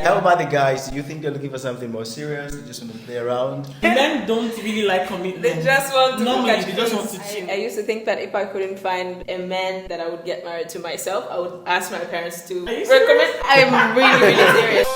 How about the guys? Do you think they're looking for something more serious? They just want to play around? Men don't really like commitment. They just want to Normally, they just want to chill. I used to think that if I couldn't find a man that I would get married to myself, I would ask my parents to recommend. I'm really, really serious.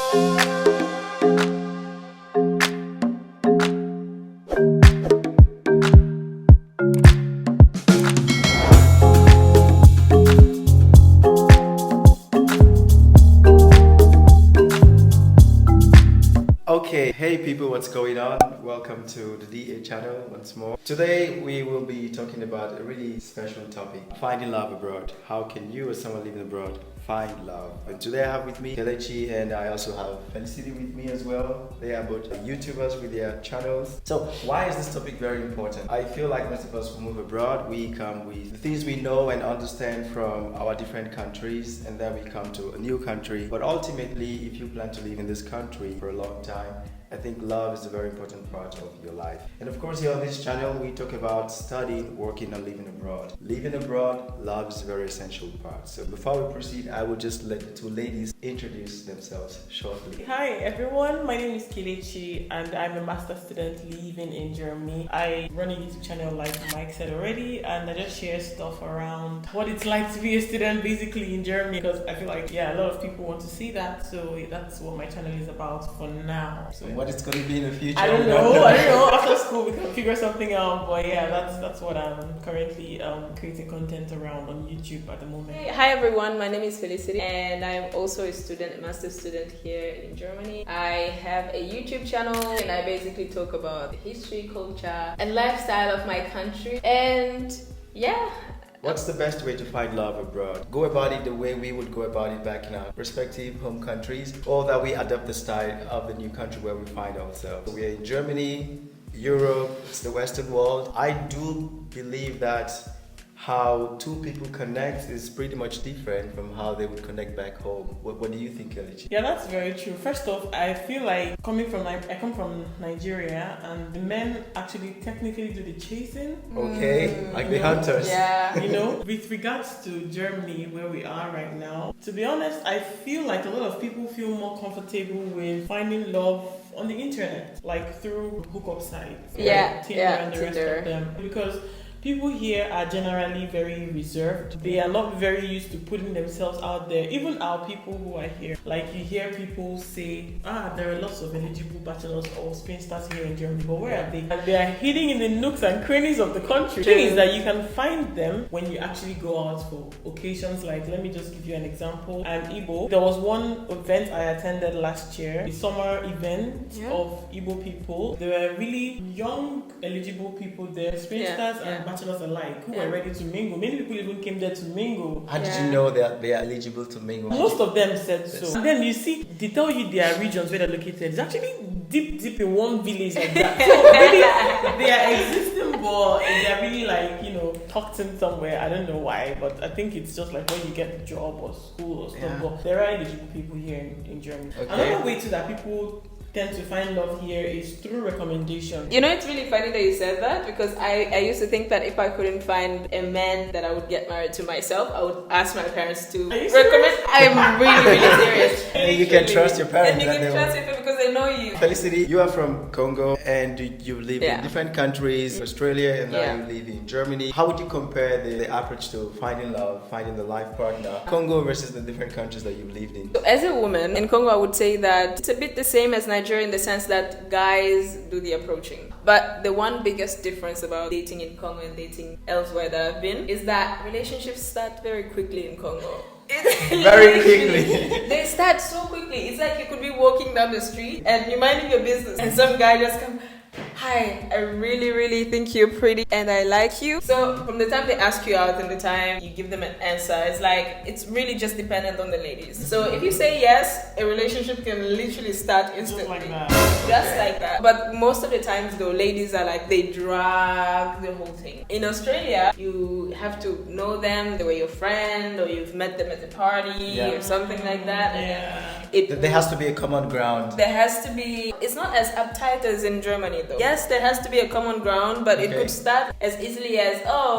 Okay, hey people, what's going on? Welcome to the DA channel once more. Today we will be talking about a really special topic, finding love abroad. How can you or someone living abroad find love? And today I have with me Kelechi, and I also have Felicity with me as well. They are both YouTubers with their channels. So why is this topic very important? I feel like most of us who move abroad, we come with the things we know and understand from our different countries, and then we come to a new country. But ultimately, if you plan to live in this country for a long time, I think love is a very important part of your life. And of course, here on this channel, we talk about studying, working, and living abroad. Living abroad, love is a very essential part. So before we proceed, I will just let the two ladies introduce themselves shortly. Hi everyone, my name is Kelechi and I'm a master's student living in Germany. I run a YouTube channel like Mike said already, and I just share stuff around what it's like to be a student basically in Germany, because I feel like a lot of people want to see that, so that's what my channel is about for now. So what it's going to be in the future? I don't know. After school we can figure something out, but that's what I'm currently creating content around on YouTube at the moment. Hi everyone, my name is Felicity and I'm also a master's student here in Germany. I have a YouTube channel and I basically talk about the history, culture and lifestyle of my country, and what's the best way to find love abroad? Go about it the way we would go about it back in our respective home countries, or that we adopt the style of the new country where we find ourselves. We are in Germany, Europe, it's the Western world. I do believe that how two people connect is pretty much different from how they would connect back home. What do you think, Kelechi? Yeah, that's very true. First off, I feel like I come from Nigeria, and the men actually technically do the chasing. Okay, like the hunters. Yeah. With regards to Germany, where we are right now, to be honest, I feel like a lot of people feel more comfortable with finding love on the internet, like through hookup sites, Tinder and the rest of them, because people here are generally very reserved. They are not very used to putting themselves out there. Even our people who are here, like you hear people say, there are lots of eligible bachelors or spinsters here in Germany, but where are they? And they are hiding in the nooks and crannies of the country. The thing is that you can find them when you actually go out for occasions. Like, let me just give you an example. I'm Igbo. There was one event I attended last year, a summer event of Igbo people. There were really young, eligible people there, spinsters and bachelors alike, who were ready to mingle. Many people even came there to mingle. How did you know that they are eligible to mingle? Most of them said so. And then you see, they tell you their regions where they're located. It's actually deep in one village like that. So maybe they are existing, but they're really tucked in somewhere. I don't know why, but I think it's just like when you get a job or school or stuff. But there are eligible people here in Germany. Okay. Another way too that people tend to find love here is through recommendation. It's really funny that you said that, because I used to think that if I couldn't find a man that I would get married to myself, I would ask my parents to recommend. I'm really, really serious. And you can trust your parents. And you can trust your parents because they know you. Felicity, you are from Congo and you live in different countries, Australia, and now you live in Germany. How would you compare the approach to finding love, finding the life partner, Congo versus the different countries that you've lived in? So as a woman in Congo, I would say that it's a bit the same as Nigeria in the sense that guys do the approaching. But the one biggest difference about dating in Congo and dating elsewhere that I've been is that relationships start very quickly in Congo. Very quickly. They start so quickly. It's like you could be walking down the street and you're minding your business and some guy just comes, "Hi, I really, really think you're pretty and I like you." So from the time they ask you out and the time you give them an answer, it's really just dependent on the ladies. So if you say yes, a relationship can literally start instantly. Just like that. But most of the times though, ladies are like, they drag the whole thing. In Australia, you have to know them, they were your friend, or you've met them at a party or something like that. There has to be a common ground. There has to be. It's not as uptight as in Germany though. Yes, there has to be a common ground, but it could start as easily as,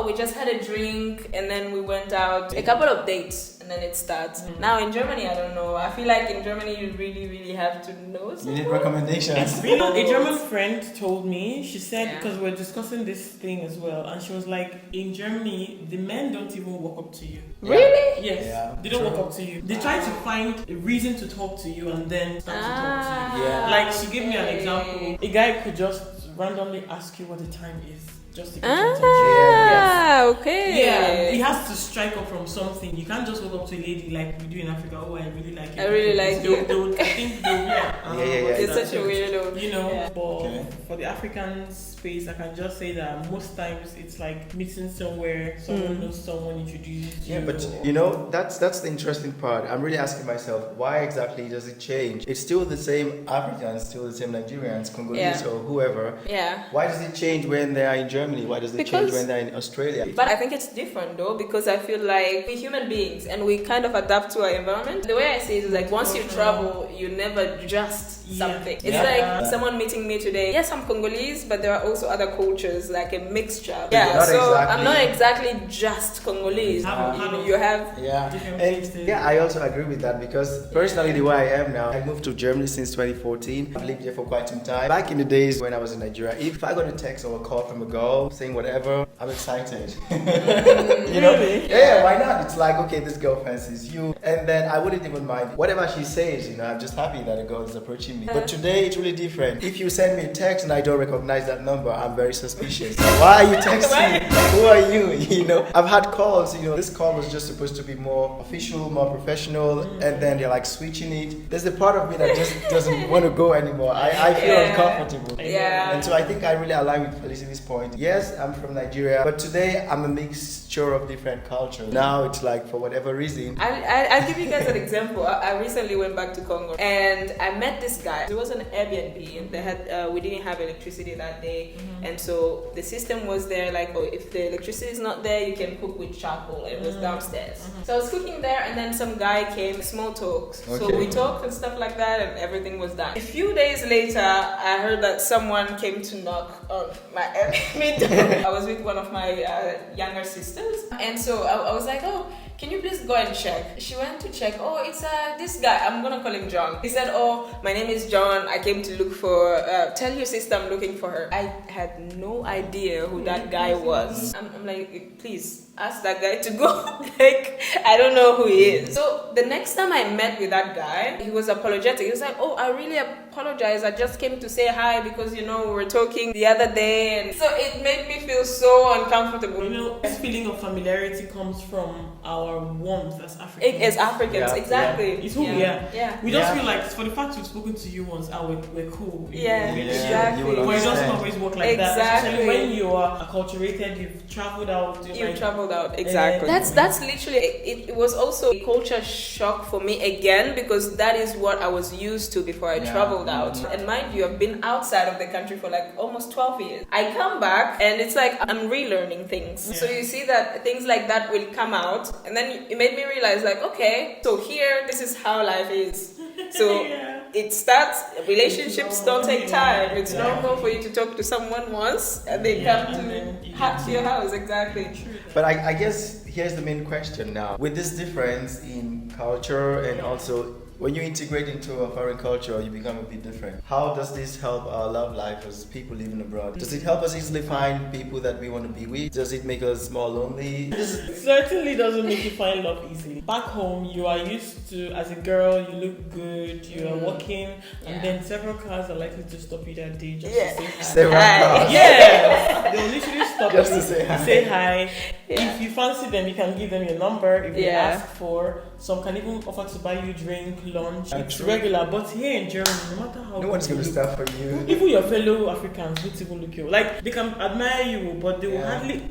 we just had a drink and then we went out, a couple of dates, and then it starts. Now in Germany, I don't know. I feel like in Germany you really, really have to know someone. You need recommendations. A German friend told me, she said, because we're discussing this thing as well, and she was like, in Germany, the men don't even walk up to you. Really? Yes. Yeah, they don't true. walk up to you. They try to find a reason to talk to you and then start to talk to you. Yeah. Like, she gave me an example. A guy could just randomly ask you what the time is. Just to get your attention. Okay. Yeah, he has to strike up from something. You can't just walk up to a lady like we do in Africa. Oh, I really like you. I really like you. I think they'll be like, It's such a weirdo. You know, but for the African space, I can just say that most times it's like meeting somewhere, someone knows someone, introduces you. Yeah, but you know, that's the interesting part. I'm really asking myself, why exactly does it change? It's still the same Africans, still the same Nigerians, Congolese, or whoever. Yeah. Why does it change when they are in Germany? Why does it change when they're in Australia? But I think it's different though, because I feel like we're human beings and we kind of adapt to our environment. The way I say it is like once you travel, you never just something. It's like someone meeting me today. Yes, I'm Congolese, but there are also other cultures, like a mixture. Yeah, so I'm not exactly just Congolese. You have different and I also agree with that, because personally the way I am now, I moved to Germany since 2014. I've lived there for quite some time. Back in the days when I was in Nigeria, if I got a text or a call from a girl saying whatever, I'm excited. You know? Yeah, why not? It's like, okay, this girl fancies you, and then I wouldn't even mind whatever she says. You know, I'm just happy that a girl is approaching me. But today it's really different. If you send me a text and I don't recognize that number, I'm very suspicious. Why are you texting me? Who are you? You know, I've had calls. You know, this call was just supposed to be more official, more professional, and then they're like switching it. There's a part of me that just doesn't want to go anymore. I feel uncomfortable. Yeah. And so I think I really align with Felicity's point. Yes, I'm from Nigeria, but today I'm a mixture of different cultures. Now it's like, for whatever reason. I'll give you guys an example. I recently went back to Congo and I met this guy. It was an Airbnb and they had we didn't have electricity that day, and so the system was there like, oh, if the electricity is not there, you can cook with charcoal. It was downstairs. So I was cooking there and then some guy came, small talks. So we talked and stuff like that and everything was done. A few days later, I heard that someone came to knock on my Airbnb door. I was with one of my younger sisters, and so I was like, oh, can you please go and check? She went to check. Oh, it's this guy. I'm gonna call him John. He said, oh, my name is John. I came to look for, tell your sister I'm looking for her. I had no idea who that guy was. I'm like, please ask that guy to go. Like, I don't know who he is. So the next time I met with that guy, he was apologetic. He was like, oh, I really apologize. I just came to say hi because, you know, we were talking the other day. And so it made me feel so uncomfortable. You know, this feeling of familiarity comes from our warmth as Africans. As Africans, exactly. It's who we are. Yeah. We just feel like, for the fact we've spoken to you once, we're cool. Exactly. You will But it doesn't always work like that. Exactly. Especially when you are acculturated, you've traveled out. You've traveled out, exactly. That's literally, it was also a culture shock for me again, because that is what I was used to before I traveled out. And mind you, I've been outside of the country for like almost 12 years. I come back and it's like I'm relearning things. So you see that things like that will come out, and then it made me realize like, okay, so here, this is how life is. So it starts, relationships don't take time. It's normal for you to talk to someone once and they come to your house. Exactly. But I guess here's the main question now. With this difference in culture, and also when you integrate into a foreign culture, you become a bit different. How does this help our love life as people living abroad? Does it help us easily find people that we want to be with? Does it make us more lonely? It certainly doesn't make you find love easily. Back home, you are used to, as a girl, you look good, you are walking, and then several cars are likely to stop you that day just to say hi. Several cars. Yeah, they'll literally stop just you to say hi. Say hi. If you fancy them, you can give them your number. If they ask for, some can even offer to buy you drink, lunch. It's regular, but here in Germany, no matter how no one's going to stop for you. Even your fellow Africans won't even look you. Like, they can admire you, but they will hardly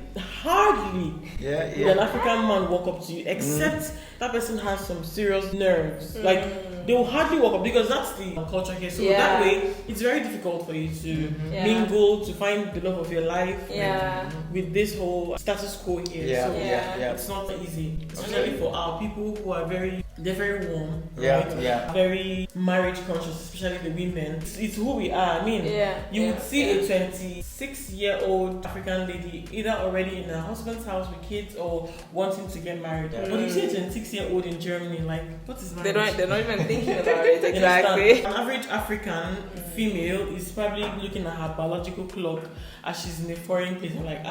will an African man walk up to you, except that person has some serious nerves. Like, they will hardly walk up because that's the culture here. So that way, it's very difficult for you to mingle, to find the love of your life with this whole status quo here. It's not easy, especially for our people who are they're very warm, right? Very marriage conscious, especially the women. It's who we are. I mean, you would see a 26-year-old African lady either already in her husband's house with kids or wanting to get married. But you see a 26-year-old in Germany, like, what is marriage? They're not even thinking about it, exactly. An average African female is probably looking at her biological clock as she's in a foreign place and like,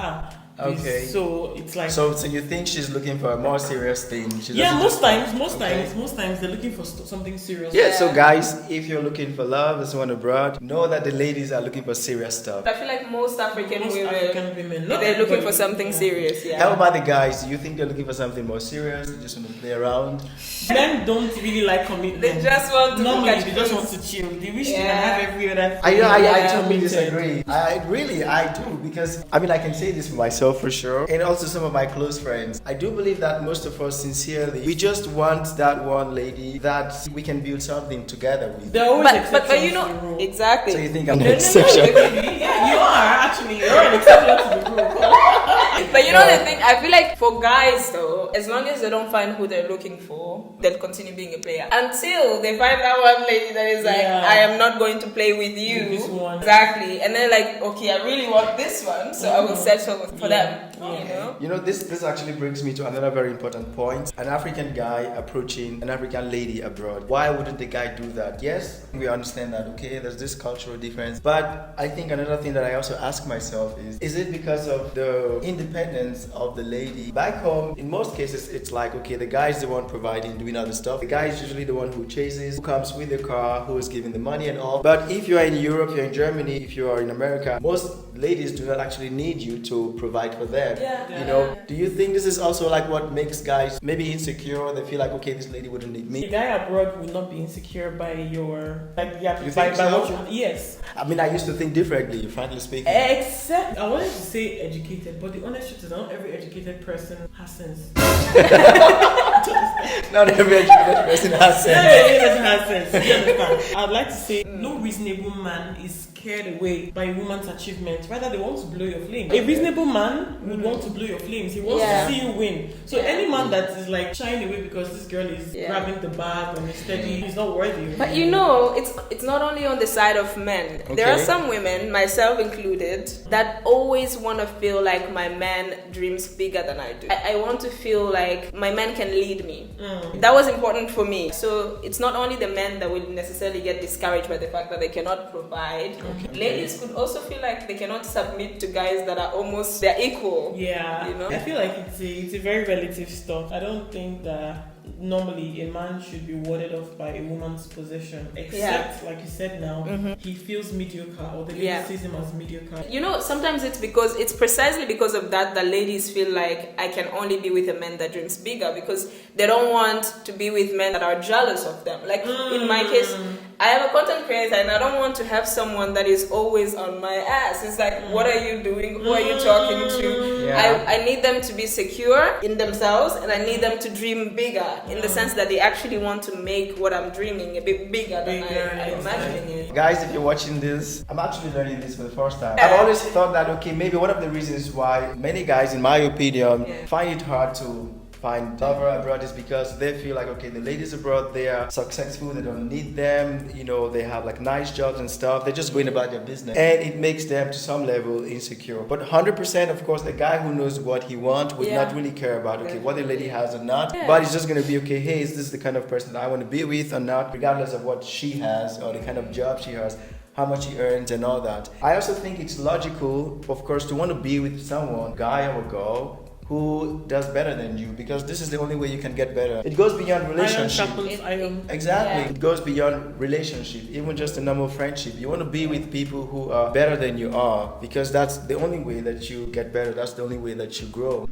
okay. So it's like. So you think she's looking for a more serious thing? Most times they're looking for something serious. Yeah. So guys, if you're looking for love as one abroad, know that the ladies are looking for serious stuff. I feel like most African women, not they're looking for something serious. Yeah. How about the guys? Do you think they're looking for something more serious? They just want to play around? Men don't really like commitment. They just want to they just want to chill. They wish they can have every other thing. I totally disagree. I do, because I mean I can say this for myself for sure, and also some of my close friends. I do believe that most of us sincerely, we just want that one lady that we can build something together with. There are always exceptions but you know exactly. So you think I'm an exception? Yeah, you are actually. You're an exception to the rule. But you know the thing, I feel like for guys though, as long as they don't find who they're looking for, they'll continue being a player until they find that one lady that is like, I am not going to play with you. This one. Exactly. And then like, okay, I really want this one, so I will settle for them. You know, this actually brings me to another very important point. An African guy approaching an African lady abroad. Why wouldn't the guy do that? Yes, we understand that, okay, there's this cultural difference. But I think another thing that I also ask myself is it because of the independence of the lady? Back home, in most cases, it's like, okay, the guy is the one providing, doing other stuff. The guy is usually the one who chases, who comes with the car, who is giving the money and all. But if you are in Europe, you're in Germany, if you are in America, most ladies do not actually need you to provide for them. You know, do you think this is also like what makes guys maybe insecure? They feel like, okay, this lady wouldn't need me. A guy abroad will not be insecure by your You think so? Yes. I mean, I used to think differently, frankly speaking. Except I wanted to say educated, but the honest truth is not every educated person has sense. Not every educated person has sense. Not every person has sense. You understand? I'd like to say no reasonable man is scared away by a woman's achievement. Rather, they want to blow your flame. A reasonable man would want to blow your flames. He wants to see you win. So any man that is like shying away because this girl is grabbing the bag and is steady, he's not worthy. But you know, it's not only on the side of men. Okay. There are some women, myself included, that always want to feel like my man dreams bigger than I do. I want to feel like my man can lead me. That was important for me. So it's not only the men that will necessarily get discouraged by the fact that they cannot provide. Ladies could also feel like they cannot submit to guys that are almost their equal. Yeah, you know? I feel like it's a very relative stuff. I don't think that normally a man should be warded off by a woman's possession, except like you said now, he feels mediocre or the lady sees him as mediocre. You know, sometimes it's precisely because of that ladies feel like I can only be with a man that dreams bigger, because they don't want to be with men that are jealous of them. Like in my case, I am a content creator and I don't want to have someone that is always on my ass. It's like, what are you doing? Who are you talking to? I need them to be secure in themselves, and I need them to dream bigger in the sense that they actually want to make what I'm dreaming a bit bigger than I'm imagining it. Guys, if you're watching this, I'm actually learning this for the first time. I've always thought that, okay, maybe one of the reasons why many guys, in my opinion, find it hard to find lover abroad is because they feel like, okay, the ladies abroad, they are successful, they don't need them, you know, they have like nice jobs and stuff, they're just going about their business, and it makes them to some level insecure. But 100%, of course, the guy who knows what he wants would not really care about, okay, what the lady has or not, but it's just going to be, okay, hey, is this the kind of person that I want to be with or not, regardless of what she has or the kind of job she has, how much he earns and all that. I also think it's logical, of course, to want to be with someone, guy or girl, who does better than you, because this is the only way you can get better. It goes beyond relationship. Exactly. It goes beyond relationship, even just a normal friendship. You want to be with people who are better than you are, because that's the only way that you get better. That's the only way that you grow.